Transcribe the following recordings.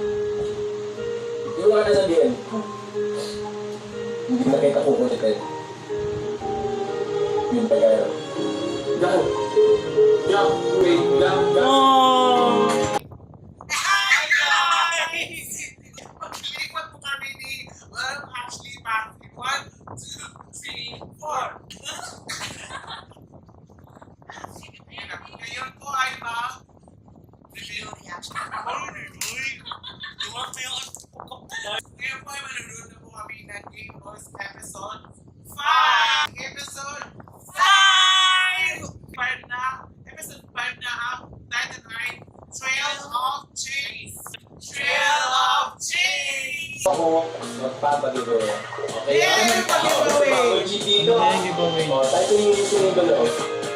Yung mga nasabihin, hindi nakita ko ulit eh. Yun pa kaya. Down! Down! Wait! Down! Down! Oh! Maglilipat po kami ni Ashley Patrick. 1, 2, 3, 4. Ngayon po ay reveal reaction. Ngayon po ay manunod na po kami ng Game Boys Episode 5! Episode 5! Episode 5 na ang title ay Trail of Chase! Trail of Chase! Ako, magpapaligo. Okay? Yeah, pag-giveaway! dito. Ang giveaway. Tayo yung isunod na loob.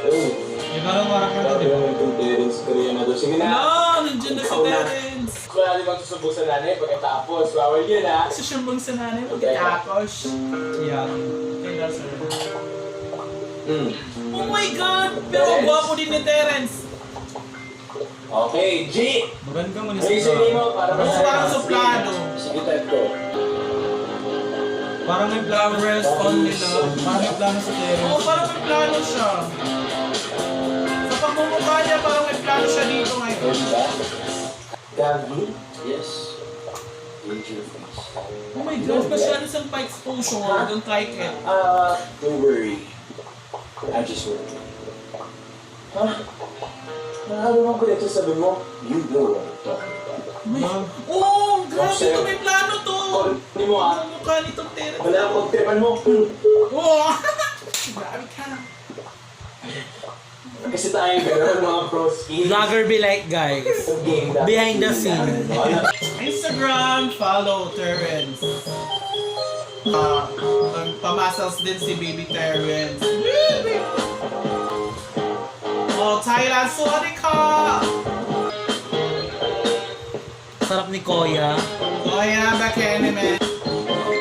Oh. Di ba lang warak na to, di ba? Yung parents ko rin na doon. Sige na. No! Nandiyan na si Terence! Wala din bang susubok sa nanay pagkatapos. Bawal yun ha. Susumbong sa nanay pagkatapos. Yeah. Okay, that's her. Oh my God! Pero ang gwapo din ni Terence! Okay, G! Maganda mo ni Reasoning mo para Mas parang suplado. Sige, type ko. Parang may plano rest only lang. Parang may plano sa Terence. Oo, parang may plano siya. Sa pagmumukha niya, parang may plano siya dito ngayon. Diba? Gabi? Yes. Major face. Oh my God, masyado siyang pa-exposure. Don't like it. Don't worry. I'm just working. Huh? Ano naman ko dito sabi mo? You know what I'm talking about. Oh, grabe to, may plano to. Hindi mo ah. Ang mukha nitong Terence. Wala akong tipan mo. Oh! Grabe ka. Kasi tayo gano'n mga pros. Vlogger be like guys. Behind the scene. Instagram, follow Terence. Pamasals din si Baby Terence. Oh, Thailand, sorry ka! Sarap ni Koya. Oh yeah, back anime.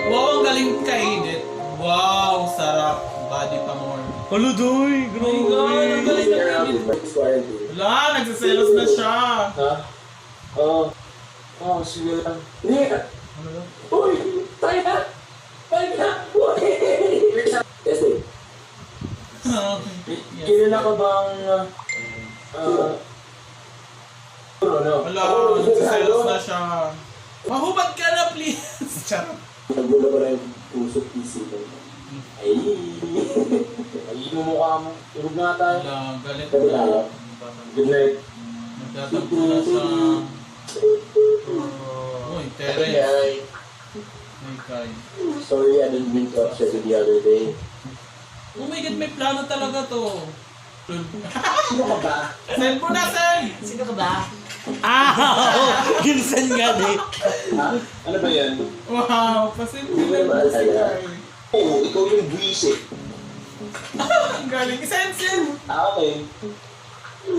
Wow, ang galing ka-edit. Wow, sarap. Body pa more. Paludoy! Oh my God, ang galing ka-edit. Wala, nagsiselos na siya. Ha? Oo. Oo, sige lang. Hindi. Ano lang? Uy! Tayo na! Tayo na! Uy! Yes, Dave. Kilala ka bang... no? Wala, nagsiselos na siya. Mahubad ka na, please! Charot. Nagulo ko na yung puso't isipan ko. Ay! Ay, yung mukha mo. Tulog na tayo. Wala, galit Tayo na. tayo. Good night. Nagtatakbo na sa... Uy, Terence. Ay, May kay. sorry, I didn't mean to upset you the other day. Oh my God, may plano talaga to. Sino ka ba? Send mo na, send! Sino ka ba? Ah! Ginsan nga eh. Ha? Ano ba yan? Wow, pasend mo Hindi na ba si talaga? Kay. Oo, ikaw yung buwisit. Ang galing. Send! Okay.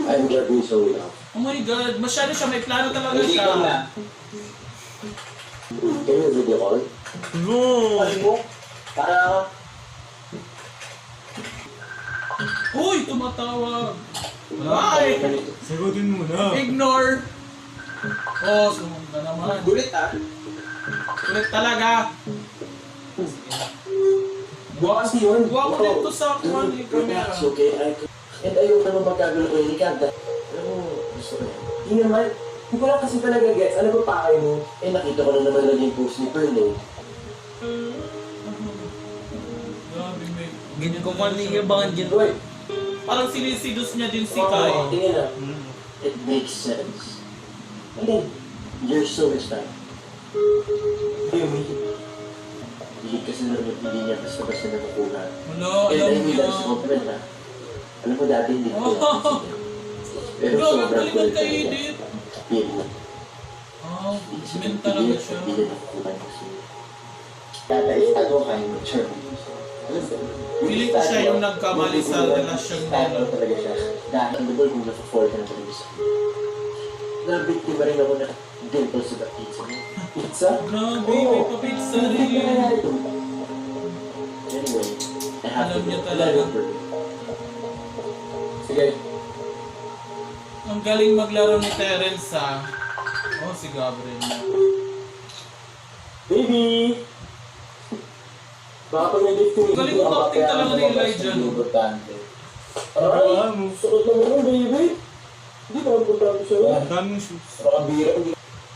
I'm getting so now. Oh my God, masyado siya. May plano talaga Hindi siya. ko na. Can you video call? No! Pati mo? Para... Uy, tumatawag. Ay! Sagutin mo na. Ignore. Oh, sumunda naman. Gulit ah. Ulit talaga. Buwa kasi yun. Huwag mo dito sa kuhan ni camera. It's okay. And ayaw naman magkagulo ko ni Kanta. Alam mo, gusto ko yan. Hindi naman. Hindi ko lang kasi talaga gets. Ano ba pakay mo? Eh nakita ko na naman lang yung post ni Pearl eh. Grabe, may... Ganyan ko kanina ba ang Uy! Parang sinisidus niya din si Kai. Oo, tingnan na. It makes sense. And then, you're so excited. Hindi umihi. Hindi kasi hindi niya basta-basta nakukuha. Ano, And alam I will niya. as compliment ha. Alam ko dati hindi ko Oh. napansin. Pero Grabe, sobrang galingan kulit kay talaga. Edith. Hindi. Oh, men talaga siya. Hindi na nakukuha kasi. Tataistad ko kayo ng charm. Feeling ko siya yung nagkamali sa relasyon nila. Talaga siya. Dahil ang double kung nasa-fall ka na talaga sa nabiktima rin ako na dimple sa pizza. Pizza? Grabe, may papitsa rin. Anyway, I have Alam to niya go. talaga. Sige. Ang galing maglaro ni Terence ha. Oh, si Gabriel na. Baby! Baka pag nag-lift yung Galing mo acting talaga ni Elijah, no? Ay, sakot naman yun, baby. Hindi ba ang punta ko sa'yo? Ang daming shoes. Baka bira.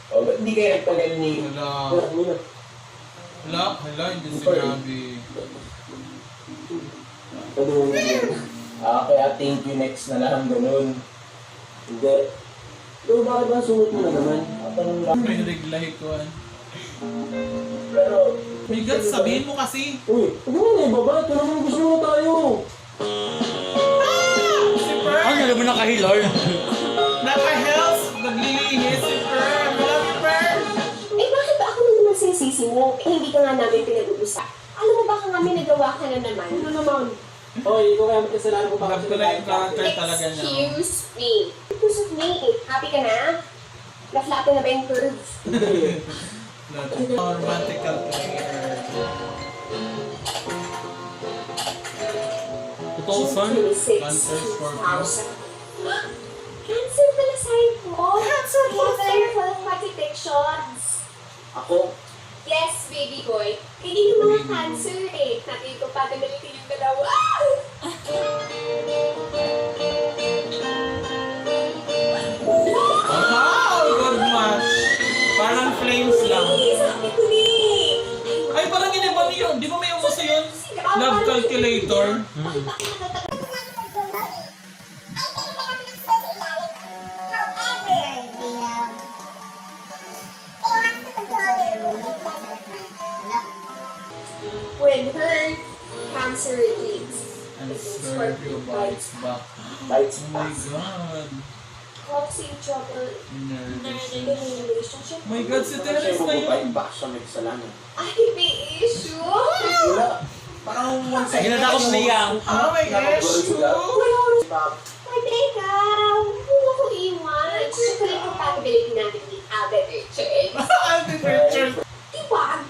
Oh, ba't hindi kayo nagpagaling ni... Wala. Muna. Wala, hindi sinabi. Ano mo yun? Kaya thank you next na lang ganun. Hindi. Pero bakit ba sunod mo na naman? May reglahe ko. Pero, May God, sabihin mo kasi. Uy, huwag mo na ibaba. Ito naman gusto mo tayo. Si Per! Ano naman nakahilar? Naka-health! Naglilihis si Per! Love you, Per! Eh, bakit ba ako naman sinisisi mo? Eh, hindi ka nga namin pinag-uusap. Alam mo baka nga may nagawa ka na naman? Ano naman? Hoy, ikaw kaya magkasalanan ko pa Love ko na yung character talaga niya. Excuse me. Excuse me. Happy ka na? Na-flat na ba yung curve? Romantic calculator. 26, Cancer, 2000. Cancer pala sign ko. Cancer po. Cancer full of contradictions. Ako? Yes, baby boy. Hindi yung mga cancer eh. Natin ko pa nagalitin yung dalawa. Wow! Good match! Parang flames lang. Sabi ko ni. Ay, parang iniba niyo. Di ba may umuso yun? Love calculator. When her cancer leaves, And Scorpio bites back. Bites Oh my God. causing trouble in Nervous. the relationship. My God, si Terence na yun. Baka siya may kasalanan. Ay, may issue! Wala. Parang one second. Ginatakot niya. Oh my gosh! Ay, teka! Huwag mo ko iwan. Check ko lang kung compatibility natin ni Albert Richards. Alvin Richards. Tiwag!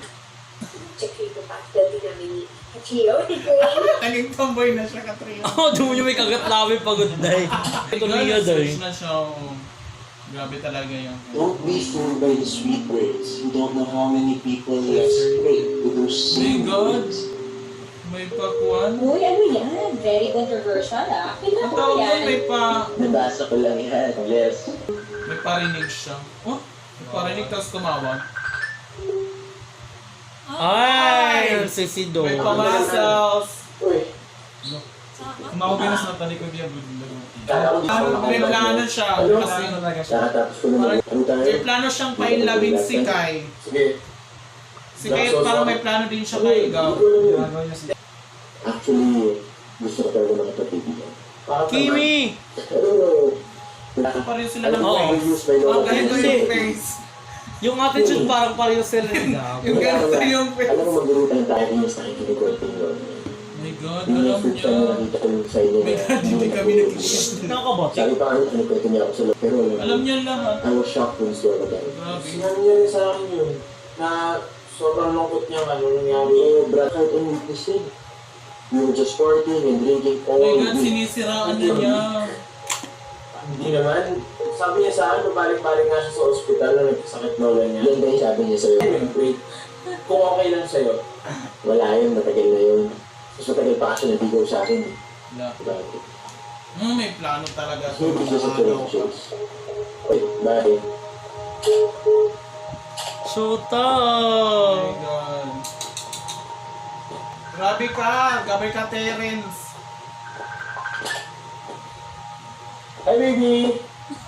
Check ko yung compatibility namin ni Hachio, di ko yun. Naging tomboy na siya, Katrina. Oh, di mo niyo may kagat namin pagod day. Ito niya day. Search na siya. Oh. Grabe talaga yun. Don't be fooled by the sweet words. You don't know how many people have prayed with those My same God! words. May pakuan. Uy, ano yan? Very controversial ah. Ang Kailan ko tawag doon, yan? Nabasa ko lang yan. Yes. may parinig siya. Oh, may parinig tapos tumawag. Ay, si Sido. May pamasals. Uy, Kumakubinas na talikod niya. kala ko di siya May plano siya. Kasi Nakatapos ko naman. Ano tayo? may plano siyang painlabing si Kai. Sige. Si Kai parang may plano din siya kay Gaw. Actually, gusto ko talaga makapag-ibigan. Kimi! Pero, Ito pa rin sila ng Oo. face. Ang ganito yung face. Yung attitude parang pareho sila rin na. Yung ganito yung face. Alam mo, magrutan tayo din sa nakikinig-content yun. My God, Yung alam message siya na niya. nakita ko sa inyo My God, hindi kami nag-kiss. Nakakabot. Sabi pa ano, kwento niya ako sa loob. Pero Alam niya lahat. I was shocked when store ko tayo. Grabe. sinabi niya rin sa akin yun, na sobrang lungkot niya ano nangyari. Eh, Brad, kahit anong witness din. We were just partying and drinking all My God, week. sinisiraan na niya. Hindi naman. Sabi niya sa akin, balik-balik nga siya sa ospital na nagkasakit na ulan niya. Yan ba yung sabi niya sa'yo? Wait, kung okay lang sa'yo, Wala yun, matagal na yun. Mas matagal pa kasi nabigaw sa akin. Wala. Grabe. May plano talaga. Hindi siya sa connections. Wait, bye. Shota! Oh my God. Grabe ka! Gabay ka, Terence! hi baby!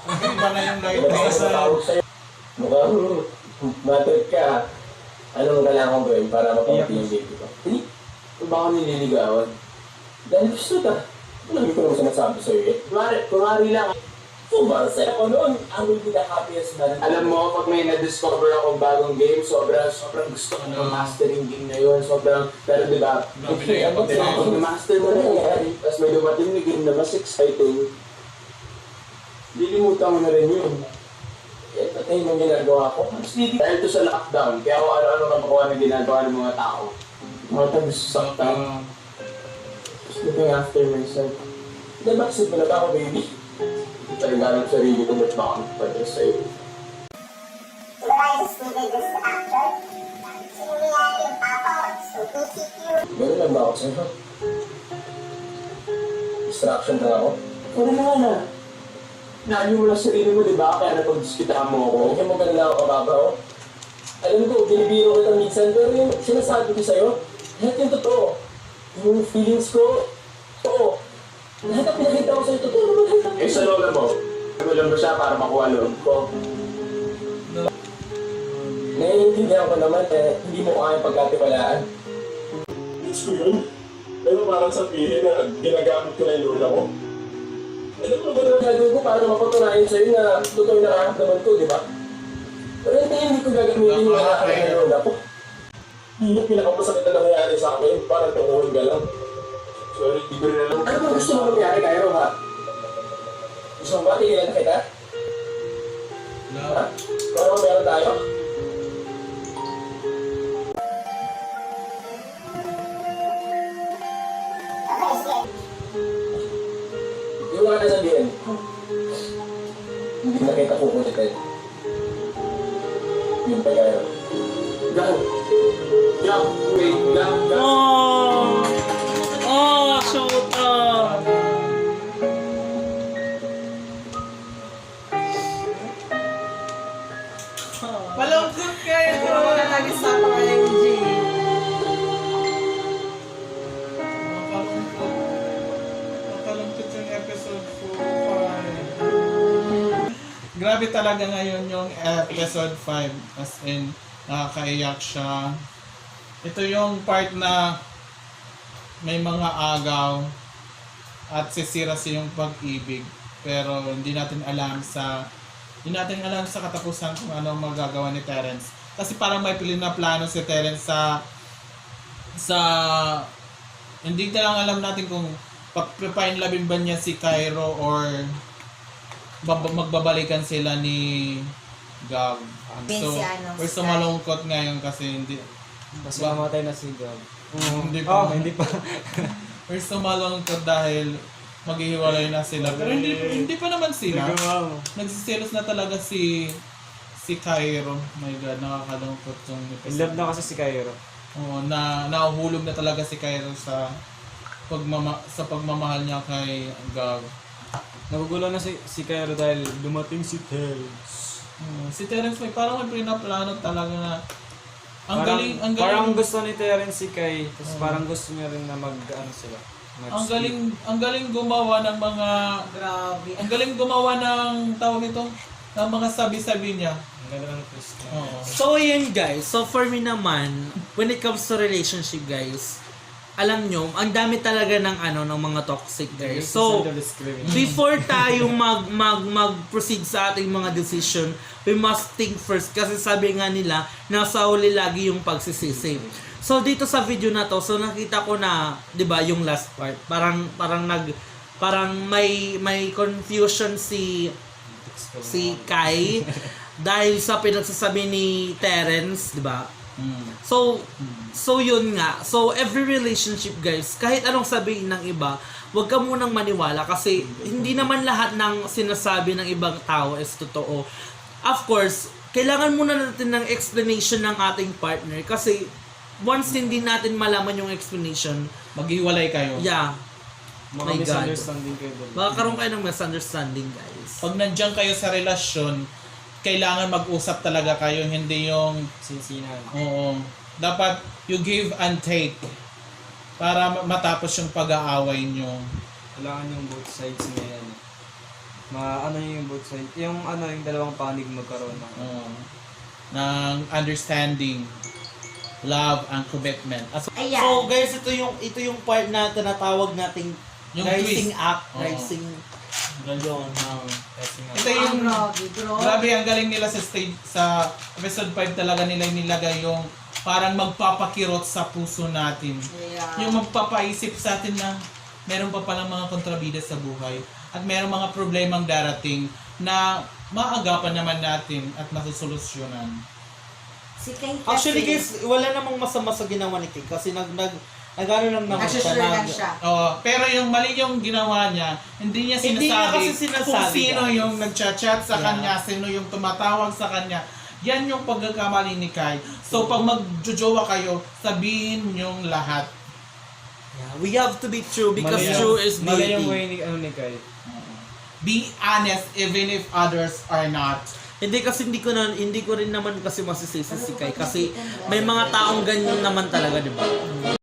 Iba na yung light Ano ba face. tawag sa'yo? Mukhang matrip ka. Anong kailangan kong gawin para mapamati yung baby ko? Hindi. Kung baka nililigawan. Dahil gusto ta. Lagi ko naman sinasabi sa'yo eh. Kumari lang. Pumarasay ako noon. I will be the happiest man. Alam mo, pag may na-discover akong bagong game, sobrang gusto ko ng mastering game na yun. Sobrang, pero diba, Grabe na yung pag-direct. master mo na yan. Tapos may dumating na game na mas exciting. Lilimutan mo na rin yun. Eh, pati yung ginagawa ko. Dahil to sa lockdown, kaya ako ano-ano na makuha na ginagawa ng mga tao. Mga tag-saktan. Looking after myself. Then, bakit mo na ba ako, baby? Talaga ng sarili ko, ba't baka magpapadres sa'yo? Ganun lang ba ako sa'yo? Distraction lang ako. Ano naman na? Naano mo lang sarili mo, di ba? Kaya napag-diskitahan mo ako. Huwag mo ganun lang ako kababa, oh. Alam ko, binibiro kita minsan, pero yung sinasabi ko sa'yo, lahat yung totoo. Yung feelings ko, totoo. Lahat ang pinakita ko sa'yo, totoo naman lahat ang Eh sa lola mo, ano lang ba siya para makuha loob ko? Naiintindihan ko naman, hindi mo kaya pagkatiwalaan. Gusto yun? Pero parang sabihin na ginagamit ko na yung lola ko. Alam mo ba naman gagawin ko para mapatunayan sa'yo na totoo yung nakakamdaman ko, di ba? Pero hindi ko gagamitin yung nakakaya ng lola ko. Hindi yung pinakamasakit na nangyayari sa akin, parang tunguhin ka lang. Sorry, di ko rin alam. Ano ba gusto mo mangyari, Cairo, ha? Gusto mo ba tigilan na kita? Ha? Para mo meron tayo? Yung mga nasabihin, hindi na kita pupunta tayo. Yun pa, Cairo. Gang! Gang! Wait, gang! Gang! Oh! Oh, Shota! Malungkot kayo! Nag-isama ka ng G. Makalungkot. Makalungkot yung episode 4. Grabe talaga ngayon yung episode 5. As in, nakakaiyak siya. Ito yung part na may mga agaw at sisira yung pag-ibig. Pero hindi natin alam sa katapusan kung ano ang magagawa ni Terence. Kasi parang may plano si Terence sa hindi na lang alam natin kung papainlabin ba niya si Cairo or magbabalikan sila ni Gab. So, we're so malungkot ngayon kasi hindi Mas mamatay na si Gab. hindi pa. Hindi pa. We're so malungkot dahil maghihiwalay na sila. Pero hindi pa naman sila. Nagsisilos na talaga si Cairo. My God, nakakalungkot yung In episode. love na kasi si Cairo. Oo, nahuhulog na talaga si Cairo sa pagmamahal niya kay Gab. Nagugulo na si Cairo dahil dumating si Terence. Si Terence parang may pinaplano talaga na ang Parang- galing Parang gusto ni Terence si Kai, tapos parang gusto niya rin na sila. ang galing gumawa ng mga Grabe. ang galing gumawa ng tawag nito ng mga sabi-sabi niya. Ang ganda ng twist niya. Oo. So, yun guys. So, for me naman, when it comes to relationship guys, alam nyo, ang dami talaga ng ng mga toxic guys. So, before tayo mag-proceed sa ating mga decision, we must think first. Kasi sabi nga nila, nasa huli lagi yung pagsisisi. So, dito sa video na to, so nakita ko na, 'di ba, yung last part, parang may confusion si Kai dahil sa pinagsasabi ni Terence, 'di ba? So yun nga. So every relationship guys, kahit anong sabihin ng iba, huwag ka munang maniwala kasi hindi naman lahat ng sinasabi ng ibang tao is totoo. Of course, kailangan muna natin ng explanation ng ating partner kasi once hindi natin malaman yung explanation, Maghihiwalay kayo. yeah, Mga My God. misunderstanding kayo doon. makakaroon kayo ng misunderstanding guys. Pag nandiyan kayo sa relasyon, kailangan mag-usap talaga kayo, hindi yung Sinsinan. oo. Dapat you give and take para matapos yung pag-aaway nyo. Kailangan yung both sides na yan. Yung both sides. Yung yung dalawang panig magkaroon ng Ng understanding, love, and commitment. Ayan. So guys, ito yung part na tinatawag nating Yung rising twist. up, Oo. rising yun. Ito yung Grabe. grabe ang galing nila sa stage sa episode 5 talaga nila nilagay yung parang magpapakirot sa puso natin. Yeah. Yung magpapaisip sa atin na meron pa palang mga kontrabida sa buhay at meron mga problemang darating na maagapan naman natin at masusolusyonan. Si Kai kasi, Actually guys, wala namang masama sa ginawa ni Kik kasi nag-ano lang naman nag-assure lang siya. Pero yung mali yung ginawa niya, hindi niya Hindi niya sinasabi, kasi sinasabi, kung sino guys. yung nagchat-chat sa Yeah. kanya, sino yung tumatawag sa kanya. Yan yung pagkakamali ni Kai. So, pag magjojowa kayo, sabihin yung lahat. Yeah, we have to be true because Mali true is Mali yung way beauty. ni Kai. Be honest even if others are not. Hindi kasi hindi ko rin naman kasi masisisi si Kai kasi may mga taong ganyan naman talaga, di ba?